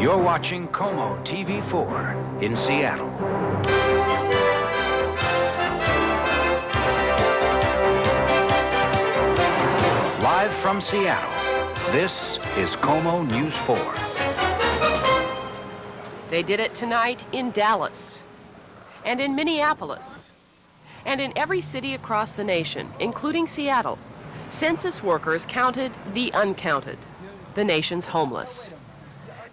You're watching KOMO-TV 4 in Seattle. Live from Seattle, this is KOMO News 4. They did it tonight in Dallas, and in Minneapolis, and in every city across the nation, including Seattle. Census workers counted the uncounted, the nation's homeless.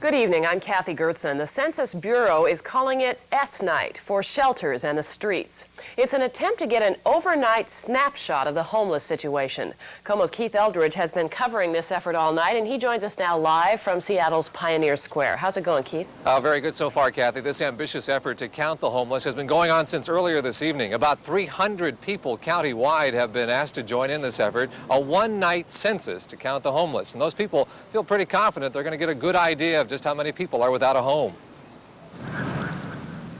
Good evening, I'm Kathy Gertson. The Census Bureau is calling it S-Night for shelters and the streets. It's an attempt to get an overnight snapshot of the homeless situation. KOMO's Keith Eldridge has been covering this effort all night, and he joins us now live from Seattle's Pioneer Square. How's it going, Keith? Very good so far, Kathy. This ambitious effort to count the homeless has been going on since earlier this evening. About 300 people countywide have been asked to join in this effort, a one-night census to count the homeless. And those people feel pretty confident they're going to get a good idea of just how many people are without a home.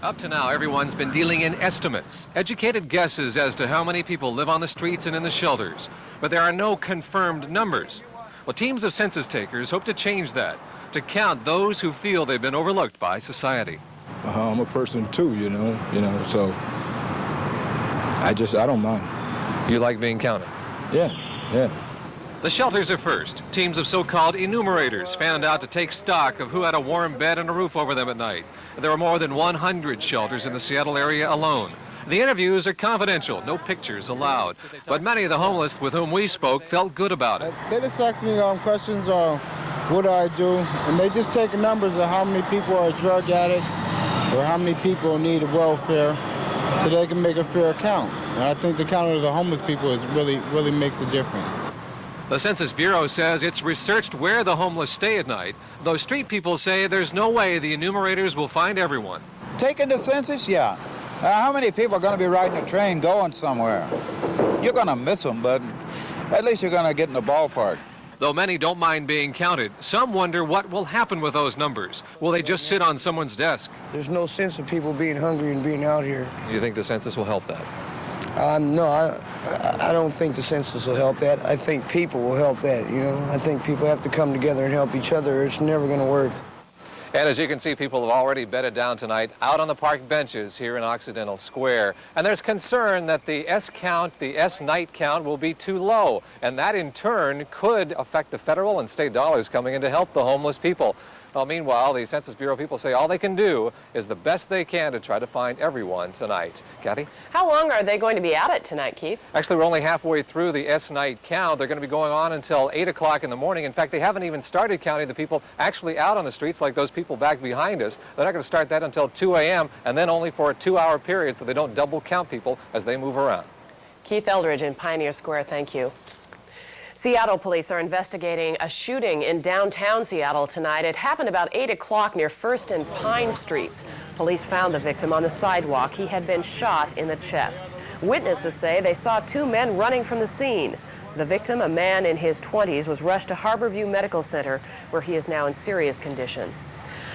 Up to now, everyone's been dealing in estimates, educated guesses as to how many people live on the streets and in the shelters. But there are no confirmed numbers. Well, teams of census takers hope to change that, to count those who feel they've been overlooked by society. I'm a person too, you know, so I don't mind. You like being counted? Yeah. The shelters are first. Teams of so-called enumerators fanned out to take stock of who had a warm bed and a roof over them at night. There are more than 100 shelters in the Seattle area alone. The interviews are confidential, no pictures allowed. But many of the homeless with whom we spoke felt good about it. They just ask me questions on what do I do, and they just take numbers of how many people are drug addicts or how many people need welfare so they can make a fair count. And I think the count of the homeless people is really makes a difference. The Census Bureau says it's researched where the homeless stay at night, though street people say there's no way the enumerators will find everyone. Taking the census, yeah. How many people are going to be riding a train going somewhere? You're going to miss them, but at least you're going to get in the ballpark. Though many don't mind being counted, some wonder what will happen with those numbers. Will they just sit on someone's desk? There's no sense of people being hungry and being out here. Do you think the census will help that? No, I don't think the census will help that. I think people will help that, you know. I think people have to come together and help each other. It's never going to work. And as you can see, people have already bedded down tonight out on the park benches here in Occidental Square. And there's concern that the S-count, the S-night count, will be too low. And that, in turn, could affect the federal and state dollars coming in to help the homeless people. Well, meanwhile, the Census Bureau people say all they can do is the best they can to try to find everyone tonight. Kathy? How long are they going to be at it tonight, Keith? Actually, we're only halfway through the S-night count. They're going to be going on until 8 o'clock in the morning. In fact, they haven't even started counting the people actually out on the streets, like those people back behind us. They're not going to start that until 2 a.m. and then only for a 2-hour period, so they don't double count people as they move around. Keith Eldridge in Pioneer Square, thank you. Seattle police are investigating a shooting in downtown Seattle tonight. It happened about 8 o'clock near 1st and Pine Streets. Police found the victim on the sidewalk. He had been shot in the chest. Witnesses say they saw 2 men running from the scene. The victim, a man in his 20s, was rushed to Harborview Medical Center, where he is now in serious condition.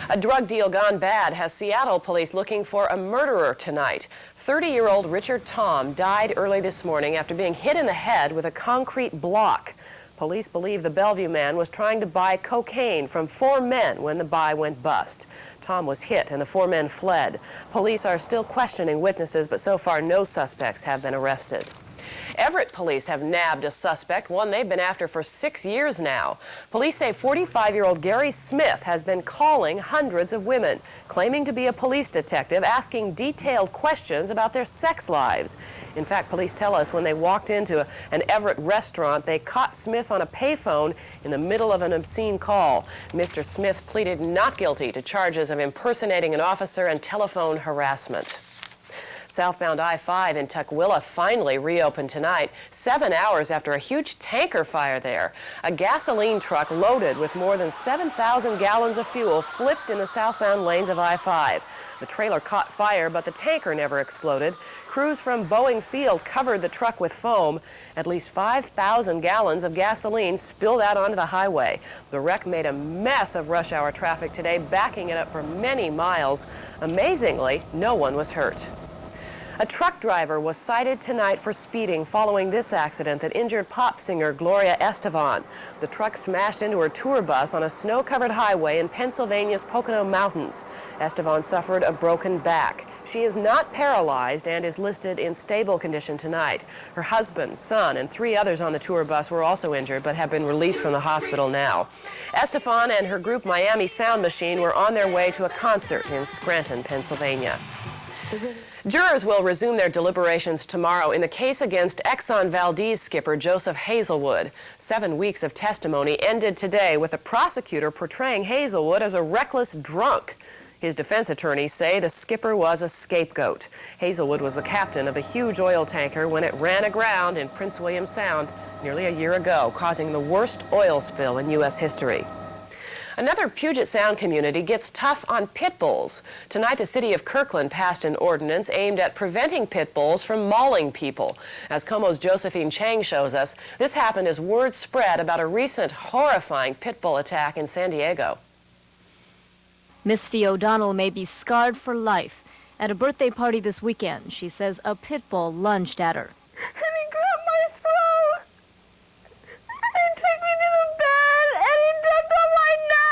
A drug deal gone bad has Seattle police looking for a murderer tonight. 30-year-old Richard Tom died early this morning after being hit in the head with a concrete block. Police believe the Bellevue man was trying to buy cocaine from 4 men when the buy went bust. Tom was hit and the 4 men fled. Police are still questioning witnesses, but so far no suspects have been arrested. Everett police have nabbed a suspect, one they've been after for 6 years now. Police say 45-year-old Gary Smith has been calling hundreds of women, claiming to be a police detective, asking detailed questions about their sex lives. In fact, police tell us when they walked into an Everett restaurant, they caught Smith on a payphone in the middle of an obscene call. Mr. Smith pleaded not guilty to charges of impersonating an officer and telephone harassment. Southbound I-5 in Tukwila finally reopened tonight, 7 hours after a huge tanker fire there. A gasoline truck loaded with more than 7,000 gallons of fuel flipped in the southbound lanes of I-5. The trailer caught fire, but the tanker never exploded. Crews from Boeing Field covered the truck with foam. At least 5,000 gallons of gasoline spilled out onto the highway. The wreck made a mess of rush hour traffic today, backing it up for many miles. Amazingly, no one was hurt. A truck driver was cited tonight for speeding following this accident that injured pop singer Gloria Estefan. The truck smashed into her tour bus on a snow-covered highway in Pennsylvania's Pocono Mountains. Estefan suffered a broken back. She is not paralyzed and is listed in stable condition tonight. Her husband, son, and 3 others on the tour bus were also injured but have been released from the hospital now. Estefan and her group Miami Sound Machine were on their way to a concert in Scranton, Pennsylvania. Jurors will resume their deliberations tomorrow in the case against Exxon Valdez skipper Joseph Hazelwood. 7 weeks of testimony ended today with the prosecutor portraying Hazelwood as a reckless drunk. His defense attorneys say the skipper was a scapegoat. Hazelwood was the captain of a huge oil tanker when it ran aground in Prince William Sound nearly a year ago, causing the worst oil spill in U.S. history. Another Puget Sound community gets tough on pit bulls. Tonight, the city of Kirkland passed an ordinance aimed at preventing pit bulls from mauling people. As KOMO's Josephine Chang shows us, this happened as word spread about a recent horrifying pit bull attack in San Diego. Misty O'Donnell may be scarred for life. At a birthday party this weekend, she says a pit bull lunged at her. And he grabbed my throat. And he took me to the bed, and he took on my nose.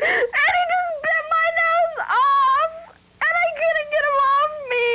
And he just bit my nose off, and I couldn't get him off me.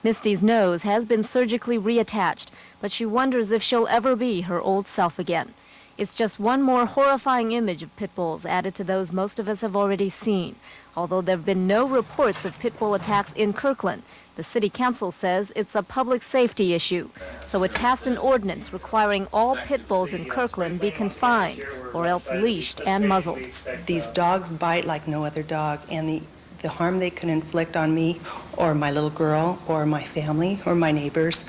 Misty's nose has been surgically reattached, but she wonders if she'll ever be her old self again. It's just one more horrifying image of pit bulls added to those most of us have already seen. Although there have been no reports of pit bull attacks in Kirkland, the city council says it's a public safety issue. So it passed an ordinance requiring all pit bulls in Kirkland be confined or else leashed and muzzled. These dogs bite like no other dog, and the harm they can inflict on me or my little girl or my family or my neighbors,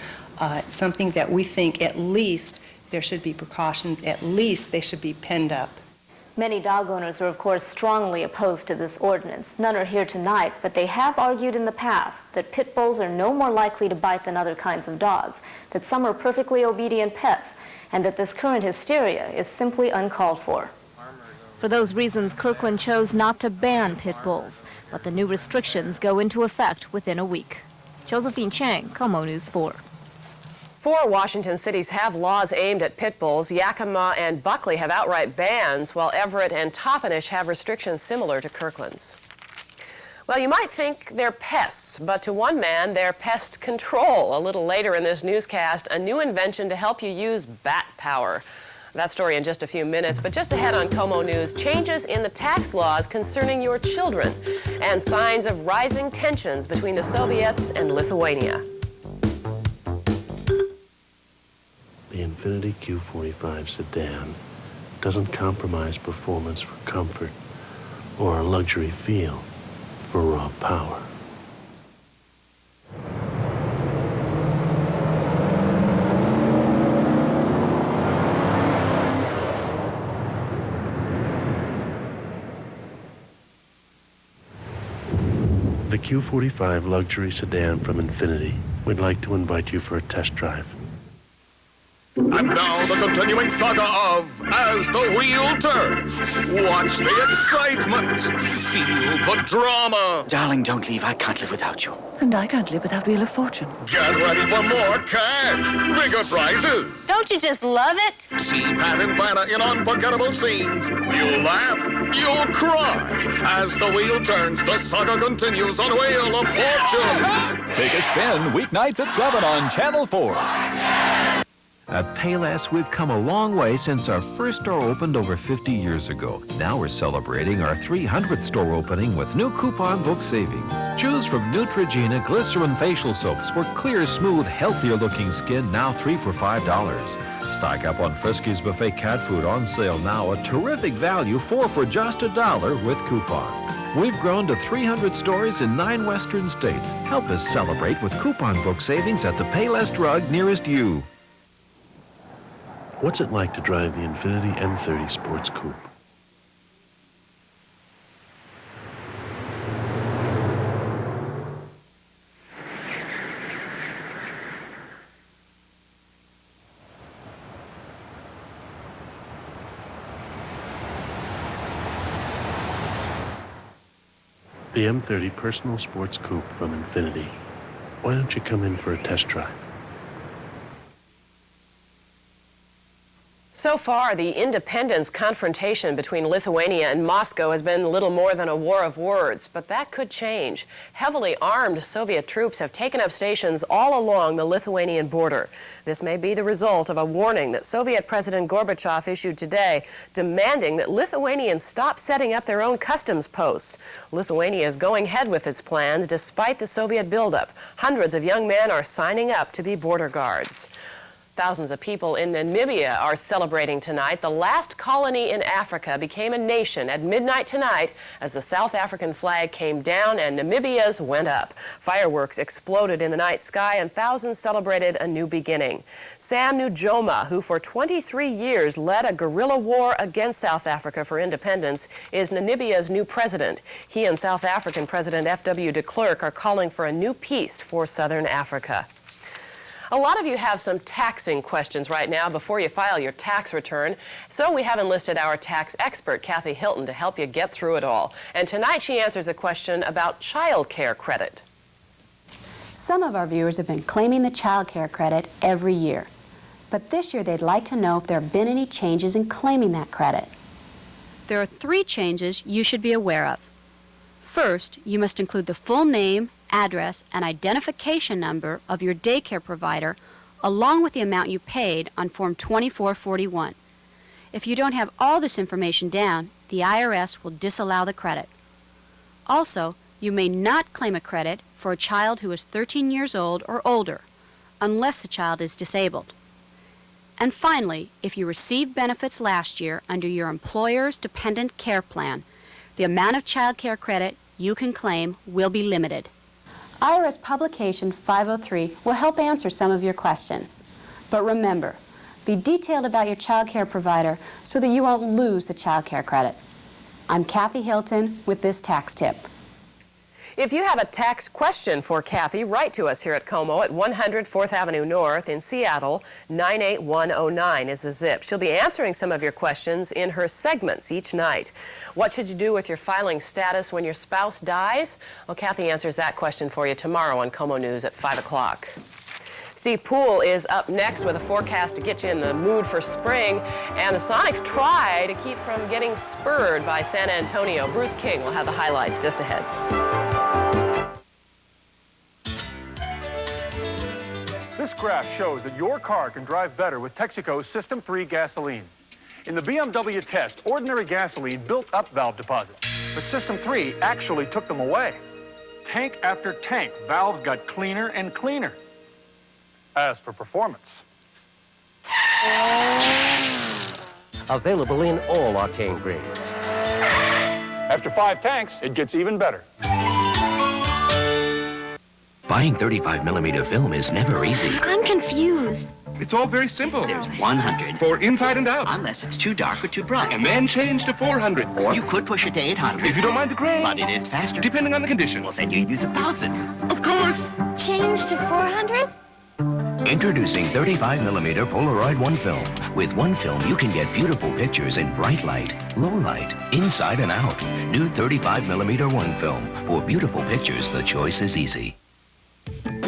something that we think at least there should be precautions, at least they should be penned up. Many dog owners are, of course, strongly opposed to this ordinance. None are here tonight, but they have argued in the past that pit bulls are no more likely to bite than other kinds of dogs, that some are perfectly obedient pets, and that this current hysteria is simply uncalled for. For those reasons, Kirkland chose not to ban pit bulls, but the new restrictions go into effect within a week. Josephine Chang, KOMO News 4. 4 Washington cities have laws aimed at pit bulls. Yakima and Buckley have outright bans, while Everett and Toppenish have restrictions similar to Kirkland's. Well, you might think they're pests, but to one man, they're pest control. A little later in this newscast, a new invention to help you use bat power. That story in just a few minutes, but just ahead on KOMO News, changes in the tax laws concerning your children and signs of rising tensions between the Soviets and Lithuania. The Infiniti Q45 sedan doesn't compromise performance for comfort or a luxury feel for raw power. The Q45 luxury sedan from Infiniti. We'd like to invite you for a test drive. And now the continuing saga of As the Wheel Turns. Watch the excitement. Feel the drama. Darling, don't leave. I can't live without you. And I can't live without Wheel of Fortune. Get ready for more cash, bigger prizes. Don't you just love it? See Pat and Vanna in unforgettable scenes. You'll laugh, you'll cry. As the wheel turns, the saga continues on Wheel of Fortune. Take a spin weeknights at 7 on Channel 4. At Payless, we've come a long way since our first store opened over 50 years ago. Now we're celebrating our 300th store opening with new coupon book savings. Choose from Neutrogena Glycerin Facial Soaps for clear, smooth, healthier-looking skin, now 3 for $5. Stock up on Friskies Buffet Cat Food on sale now, a terrific value, 4 for just $1 with coupon. We've grown to 300 stores in 9 western states. Help us celebrate with coupon book savings at the Payless drug nearest you. What's it like to drive the Infiniti M30 Sports Coupe? The M30 Personal Sports Coupe from Infinity. Why don't you come in for a test drive? So far, the independence confrontation between Lithuania and Moscow has been little more than a war of words, but that could change. Heavily armed Soviet troops have taken up stations all along the Lithuanian border. This may be the result of a warning that Soviet President Gorbachev issued today, demanding that Lithuanians stop setting up their own customs posts. Lithuania is going ahead with its plans despite the Soviet buildup. Hundreds of young men are signing up to be border guards. Thousands of people in Namibia are celebrating tonight. The last colony in Africa became a nation at midnight tonight as the South African flag came down and Namibia's went up. Fireworks exploded in the night sky and thousands celebrated a new beginning. Sam Nujoma, who for 23 years led a guerrilla war against South Africa for independence, is Namibia's new president. He and South African President F.W. de Klerk are calling for a new peace for Southern Africa. A lot of you have some taxing questions right now before you file your tax return, so we have enlisted our tax expert, Kathy Hilton, to help you get through it all. And tonight she answers a question about child care credit. Some of our viewers have been claiming the child care credit every year, but this year they'd like to know if there have been any changes in claiming that credit. There are 3 changes you should be aware of. First, you must include the full name, address, and identification number of your daycare provider along with the amount you paid on Form 2441. If you don't have all this information down, the IRS will disallow the credit. Also, you may not claim a credit for a child who is 13 years old or older, unless the child is disabled. And finally, if you received benefits last year under your employer's dependent care plan, the amount of child care credit you can claim will be limited. IRS Publication 503 will help answer some of your questions. But remember, be detailed about your child care provider so that you won't lose the child care credit. I'm Kathy Hilton with this tax tip. If you have a tax question for Kathy, write to us here at KOMO at 100 4th Avenue North in Seattle. 98109 is the zip. She'll be answering some of your questions in her segments each night. What should you do with your filing status when your spouse dies? Well, Kathy answers that question for you tomorrow on KOMO News at 5 o'clock. Steve Poole is up next with a forecast to get you in the mood for spring. And the Sonics try to keep from getting spurred by San Antonio. Bruce King will have the highlights just ahead. This graph shows that your car can drive better with Texaco's System 3 gasoline. In the BMW test, ordinary gasoline built up valve deposits, but System 3 actually took them away. Tank after tank, valves got cleaner and cleaner. As for performance, available in all octane grades. After 5 tanks, it gets even better. Buying 35mm film is never easy. I'm confused. It's all very simple. There's 100. For inside and out. Unless it's too dark or too bright. And then change to 400. Or you could push it to 800. If you don't mind the gray. But it is faster. Depending on the condition. Well, then you use 1,000. Of course. Change to 400? Introducing 35mm Polaroid One Film. With one film, you can get beautiful pictures in bright light, low light, inside and out. New 35mm One Film. For beautiful pictures, the choice is easy.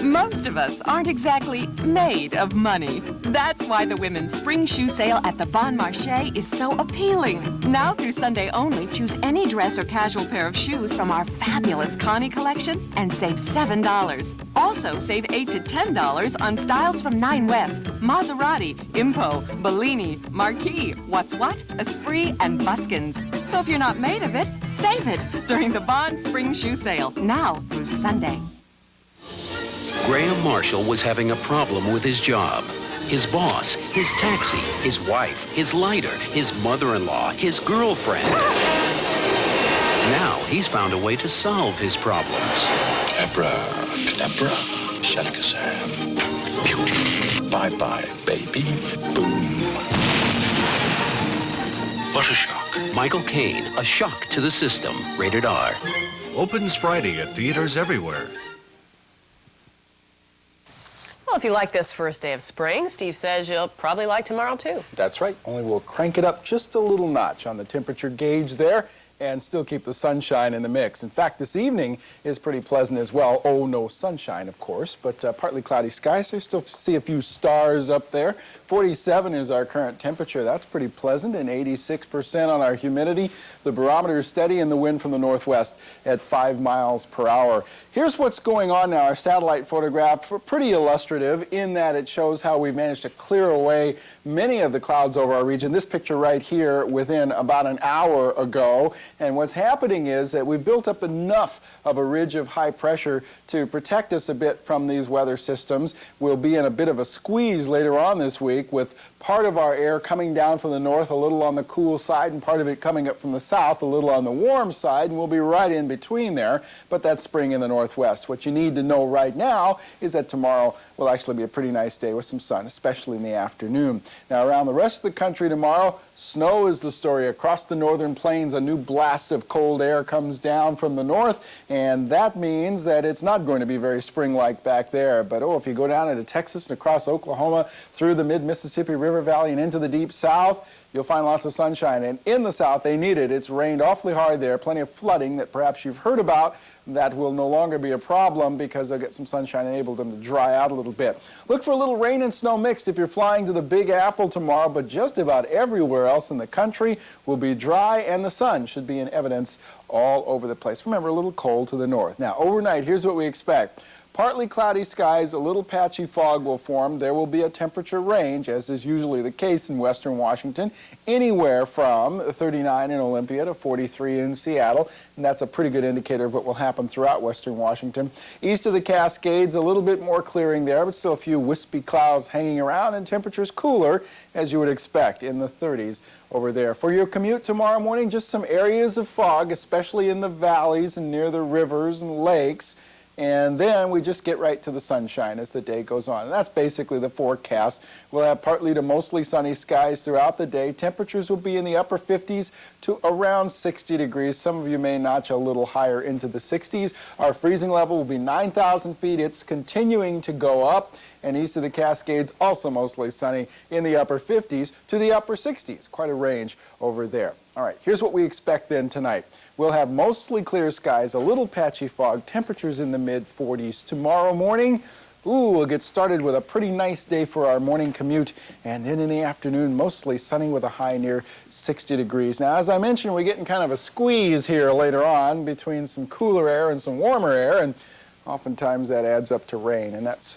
Most of us aren't exactly made of money. That's why the Women's Spring Shoe Sale at the Bon Marché is so appealing. Now through Sunday only, choose any dress or casual pair of shoes from our fabulous Connie collection and save $7. Also save $8 to $10 on styles from Nine West, Maserati, Impo, Bellini, Marquis, What's What, Esprit, and Buskins. So if you're not made of it, save it during the Bon Spring Shoe Sale, now through Sunday. Graham Marshall was having a problem with his job. His boss, his taxi, his wife, his lighter, his mother-in-law, his girlfriend. Now he's found a way to solve his problems. Abracadabra, Shanakasam. Bye-bye, baby. Boom. What a shock. Michael Caine, A Shock to the System. Rated R. Opens Friday at theaters everywhere. Well, if you like this first day of spring, Steve says you'll probably like tomorrow too. That's right, only we'll crank it up just a little notch on the temperature gauge there. and still keep the sunshine in the mix. In fact, this evening is pretty pleasant as well. Oh, no sunshine, of course, but partly cloudy skies. I still see a few stars up there. 47 is our current temperature. That's pretty pleasant, and 86% on our humidity. The barometer is steady and the wind from the northwest at 5 miles per hour. Here's what's going on now. Our satellite photograph, pretty illustrative in that it shows how we managed to clear away many of the clouds over our region. This picture right here within about an hour ago. And what's happening is that we've built up enough of a ridge of high pressure to protect us a bit from these weather systems. We'll be in a bit of a squeeze later on this week with part of our air coming down from the north, a little on the cool side, and part of it coming up from the south, a little on the warm side, and we'll be right in between there, but that's spring in the northwest. What you need to know right now is that tomorrow will actually be a pretty nice day with some sun, especially in the afternoon. Now, around the rest of the country tomorrow, snow is the story. Across the northern plains, a new blast of cold air comes down from the north, and that means that it's not going to be very spring-like back there. But, oh, if you go down into Texas and across Oklahoma, through the mid-Mississippi River Valley and into the deep south, you'll find lots of sunshine. And in the south, they need it. It's rained awfully hard there. Plenty of flooding that perhaps you've heard about. That will no longer be a problem because they'll get some sunshine and enable them to dry out a little bit. Look for a little rain and snow mixed if you're flying to the Big Apple tomorrow, but just about everywhere else in the country will be dry, and the sun should be in evidence all over the place. Remember, a little cold to the north. Now, overnight, here's what we expect. Partly cloudy skies, a little patchy fog will form. There will be a temperature range, as is usually the case in western Washington, anywhere from 39 in Olympia to 43 in Seattle, and that's a pretty good indicator of what will happen throughout western Washington. East of the Cascades, a little bit more clearing there, but still a few wispy clouds hanging around, and temperatures cooler, as you would expect, in the 30s over there. For your commute tomorrow morning, just some areas of fog, especially in the valleys and near the rivers and lakes. And then we just get right to the sunshine as the day goes on. And that's basically the forecast. We'll have partly to mostly sunny skies throughout the day. Temperatures will be in the upper 50s to around 60 degrees. Some of you may notch a little higher into the 60s. Our freezing level will be 9,000 feet. It's continuing to go up. And east of the Cascades, also mostly sunny in the upper 50s to the upper 60s. Quite a range over there. All right, here's what we expect then tonight. We'll have mostly clear skies, a little patchy fog, temperatures in the mid-40s. Tomorrow morning, we'll get started with a pretty nice day for our morning commute. And then in the afternoon, mostly sunny with a high near 60 degrees. Now, as I mentioned, we're getting kind of a squeeze here later on between some cooler air and some warmer air. And oftentimes that adds up to rain, and that's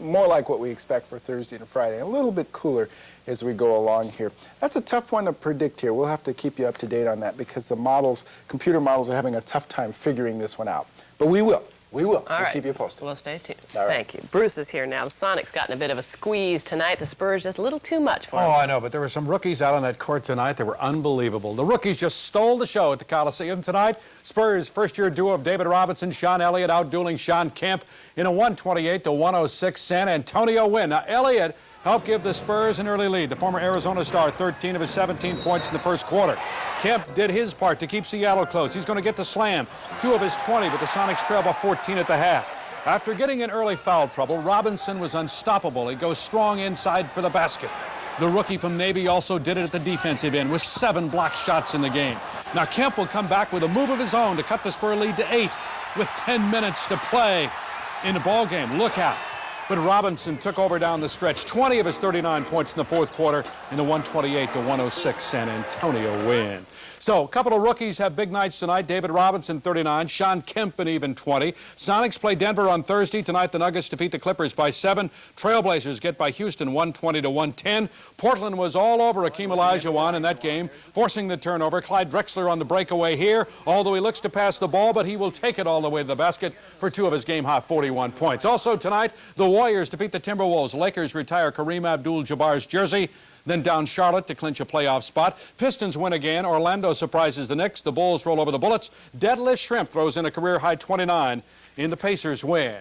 more like what we expect for Thursday and Friday, a little bit cooler as we go along here. That's a tough one to predict here. We'll have to keep you up to date on that because the models, computer models, are having a tough time figuring this one out. But we will. We will. All right. Keep you posted. We'll stay tuned. All right. Thank you. Bruce is here now. The Sonic's gotten a bit of a squeeze tonight. The Spurs just a little too much for them. Oh, I know, but there were some rookies out on that court tonight that were unbelievable. The rookies just stole the show at the Coliseum tonight. Spurs first-year duo of David Robinson, Sean Elliott outdueling Sean Kemp in a 128-106 San Antonio win. Now, Elliott helped give the Spurs an early lead. The former Arizona star, 13 of his 17 points in the first quarter. Kemp did his part to keep Seattle close. He's going to get the slam, 2 of his 20, but the Sonics trail by 14 at the half. After getting in early foul trouble, Robinson was unstoppable. He goes strong inside for the basket. The rookie from Navy also did it at the defensive end with 7 blocked shots in the game. Now Kemp will come back with a move of his own to cut the Spur lead to 8 with 10 minutes to play in the ball game. Look out. But Robinson took over down the stretch, 20 of his 39 points in the fourth quarter in the 128-106 San Antonio win. So a couple of rookies have big nights tonight. David Robinson, 39. Sean Kemp, an even 20. Sonics play Denver on Thursday. Tonight, the Nuggets defeat the Clippers by 7. Trailblazers get by Houston 120-110. Portland was all over Akeem Olajuwon in that game, forcing the turnover. Clyde Drexler on the breakaway here, although he looks to pass the ball, but he will take it all the way to the basket for 2 of his game-high 41 points. Also tonight, the Warriors defeat the Timberwolves. Lakers retire Kareem Abdul-Jabbar's jersey, then down Charlotte to clinch a playoff spot. Pistons win again. Orlando surprises the Knicks. The Bulls roll over the Bullets. Deadlift Shrimp throws in a career-high 29 in the Pacers win.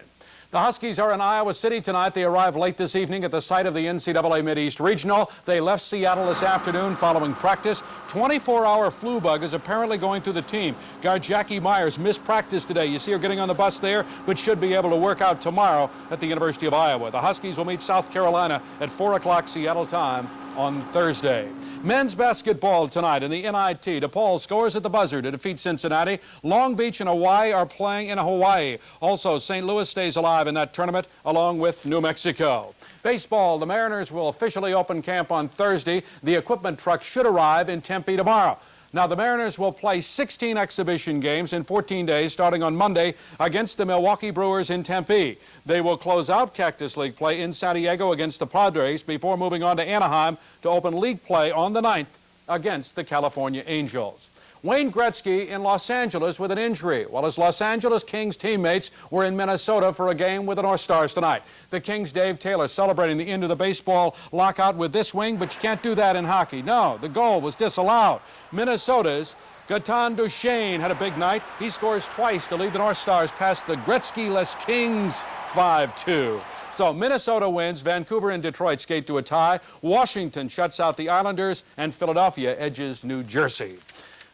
The Huskies are in Iowa City tonight. They arrive late this evening at the site of the NCAA Mideast Regional. They left Seattle this afternoon following practice. 24-hour flu bug is apparently going through the team. Guard Jackie Myers missed practice today. You see her getting on the bus there, but should be able to work out tomorrow at the University of Iowa. The Huskies will meet South Carolina at 4 o'clock Seattle time on Thursday. Men's basketball tonight in the NIT. DePaul scores at the buzzer to defeat Cincinnati. Long Beach and Hawaii are playing in Hawaii. Also, St. Louis stays alive in that tournament along with New Mexico. Baseball, the Mariners will officially open camp on Thursday. The equipment truck should arrive in Tempe tomorrow. Now, the Mariners will play 16 exhibition games in 14 days, starting on Monday against the Milwaukee Brewers in Tempe. They will close out Cactus League play in San Diego against the Padres before moving on to Anaheim to open league play on the 9th against the California Angels. Wayne Gretzky in Los Angeles with an injury, while his Los Angeles Kings teammates were in Minnesota for a game with the North Stars tonight. The Kings' Dave Taylor celebrating the end of the baseball lockout with this wing, but you can't do that in hockey. No, the goal was disallowed. Minnesota's Gaetan Duchesne had a big night. He scores twice to lead the North Stars past the Gretzky-less Kings 5-2. So Minnesota wins, Vancouver and Detroit skate to a tie, Washington shuts out the Islanders, and Philadelphia edges New Jersey.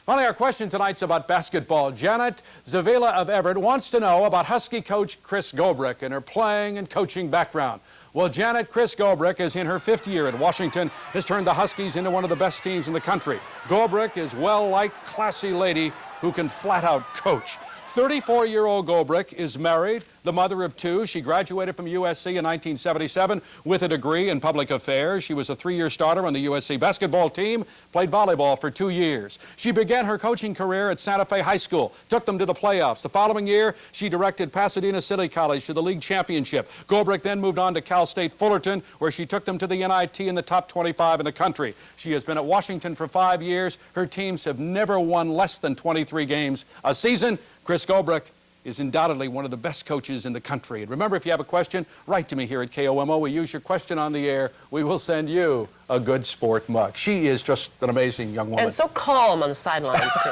Finally, our question tonight's about basketball. Janet Zavila of Everett wants to know about Husky coach Chris Gobrick and her playing and coaching background. Well, Janet, Chris Gobrick is in her 5th year at Washington, has turned the Huskies into one of the best teams in the country. Gobrick is well-liked, classy lady who can flat-out coach. 34-year-old Gobrick is married, the mother of 2. She graduated from U.S.C. in 1977 with a degree in public affairs. She was a 3-year starter on the U.S.C. basketball team, played volleyball for 2 years. She began her coaching career at Santa Fe High School, took them to the playoffs. The following year, she directed Pasadena City College to the league championship. Gobrick then moved on to Cal State Fullerton, where she took them to the NIT in the top 25 in the country. She has been at Washington for 5 years. Her teams have never won less than 23 games a season. Chris Gobrick is undoubtedly one of the best coaches in the country. And remember, if you have a question, write to me here at KOMO. We use your question on the air. We will send you a Good Sport mug. She is just an amazing young woman. And so calm on the sidelines, too.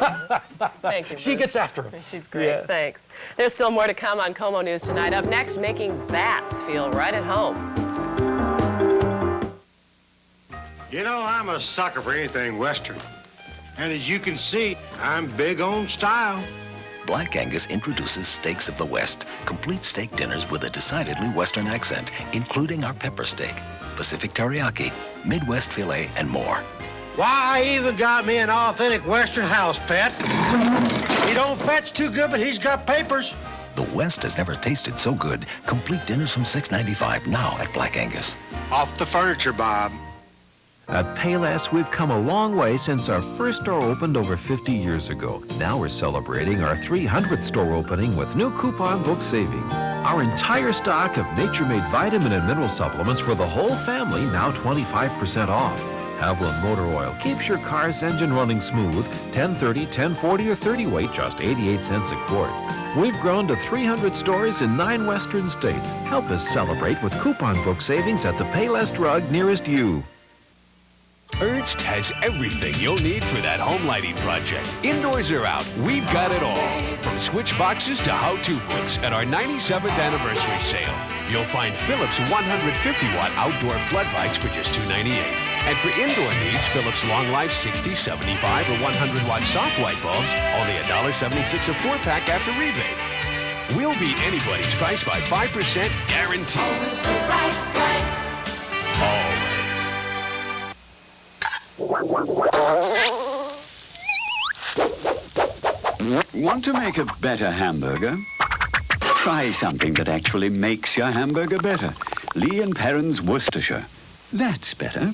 Thank you, Bruce. She gets after him. She's great. Yeah. Thanks. There's still more to come on KOMO News tonight. Up next, making bats feel right at home. You know, I'm a sucker for anything Western. And as you can see, I'm big on style. Black Angus introduces Steaks of the West, complete steak dinners with a decidedly Western accent, including our pepper steak, Pacific teriyaki, Midwest filet, and more. Why, I even got me an authentic Western house pet. He don't fetch too good, but he's got papers. The West has never tasted so good. Complete dinners from $6.95 now at Black Angus. Off the furniture, Bob. At Payless, we've come a long way since our first store opened over 50 years ago. Now we're celebrating our 300th store opening with new coupon book savings. Our entire stock of nature-made vitamin and mineral supplements for the whole family, now 25% off. Haviland Motor Oil keeps your car's engine running smooth. 1030, 1040, or 30 weight, just 88 cents a quart. We've grown to 300 stores in 9 western states. Help us celebrate with coupon book savings at the Payless drug nearest you. Ernst has everything you'll need for that home lighting project. Indoors or out, we've got it all. From switch boxes to how-to books at our 97th anniversary sale. You'll find Philips 150-watt outdoor floodlights for just $2.98. And for indoor needs, Philips Long Life 60, 75, or 100-watt soft white bulbs, only $1.76 a 4-pack after rebate. We'll beat anybody's price by 5% guaranteed. Always the right price. Always. Want to make a better hamburger? Try something that actually makes your hamburger better. Lee & Perrins Worcestershire. That's better.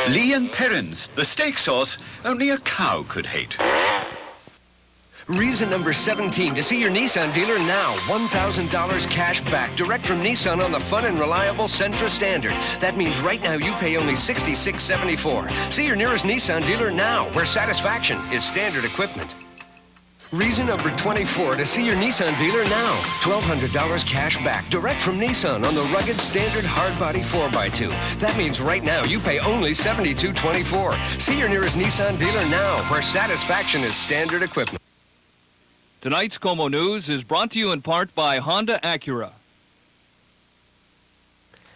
Lee & Perrins, the steak sauce only a cow could hate. Reason number 17 to see your Nissan dealer now. $1,000 cash back direct from Nissan on the fun and reliable Sentra Standard. That means right now you pay only $66.74. See your nearest Nissan dealer now, where satisfaction is standard equipment. Reason number 24 to see your Nissan dealer now. $1,200 cash back direct from Nissan on the rugged standard hardbody 4x2. That means right now you pay only $72.24. See your nearest Nissan dealer now, where satisfaction is standard equipment. Tonight's KOMO News is brought to you in part by Honda Acura.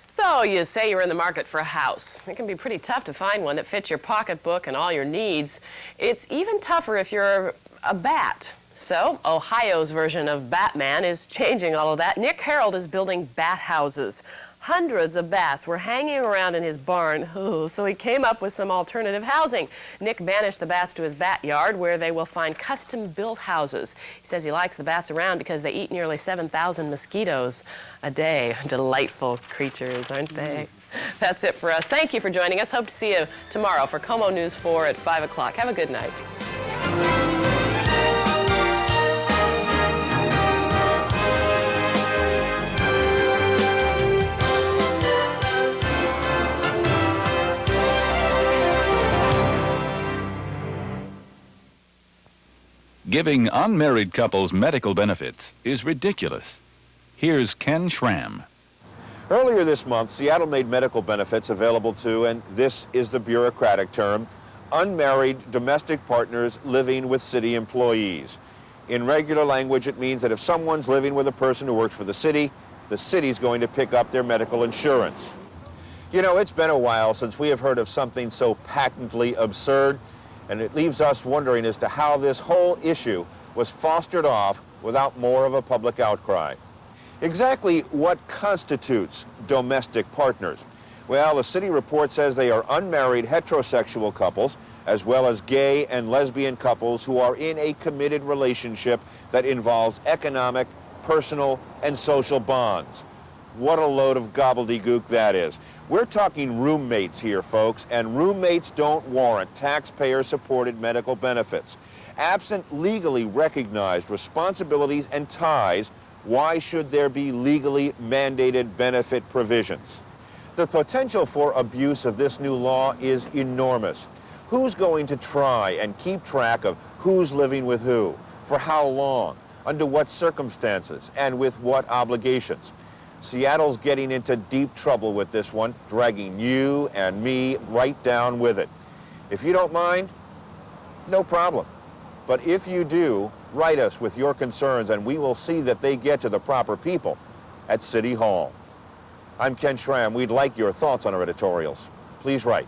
So you say you're in the market for a house. It can be pretty tough to find one that fits your pocketbook and all your needs. It's even tougher if you're a bat. So, Ohio's version of Batman is changing all of that. Nick Harold is building bat houses. Hundreds of bats were hanging around in his barn, so he came up with some alternative housing. Nick banished the bats to his bat yard, where they will find custom-built houses. He says he likes the bats around because they eat nearly 7,000 mosquitoes a day. Delightful creatures, aren't they? That's it for us. Thank you for joining us. Hope to see you tomorrow for KOMO News 4 at 5 o'clock. Have a good night. Giving unmarried couples medical benefits is ridiculous. Here's Ken Schramm. Earlier this month, Seattle made medical benefits available to, and this is the bureaucratic term, unmarried domestic partners living with city employees. In regular language, it means that if someone's living with a person who works for the city's going to pick up their medical insurance. You know, it's been a while since we have heard of something so patently absurd, and it leaves us wondering as to how this whole issue was fostered off without more of a public outcry. Exactly what constitutes domestic partners? Well, the city report says they are unmarried heterosexual couples, as well as gay and lesbian couples who are in a committed relationship that involves economic, personal, and social bonds. What a load of gobbledygook that is. We're talking roommates here, folks, and roommates don't warrant taxpayer-supported medical benefits. Absent legally recognized responsibilities and ties, why should there be legally mandated benefit provisions? The potential for abuse of this new law is enormous. Who's going to try and keep track of who's living with who, for how long, under what circumstances, and with what obligations? Seattle's getting into deep trouble with this one, dragging you and me right down with it. If you don't mind, no problem. But if you do, write us with your concerns and we will see that they get to the proper people at City Hall. I'm Ken Schramm. We'd like your thoughts on our editorials. Please write.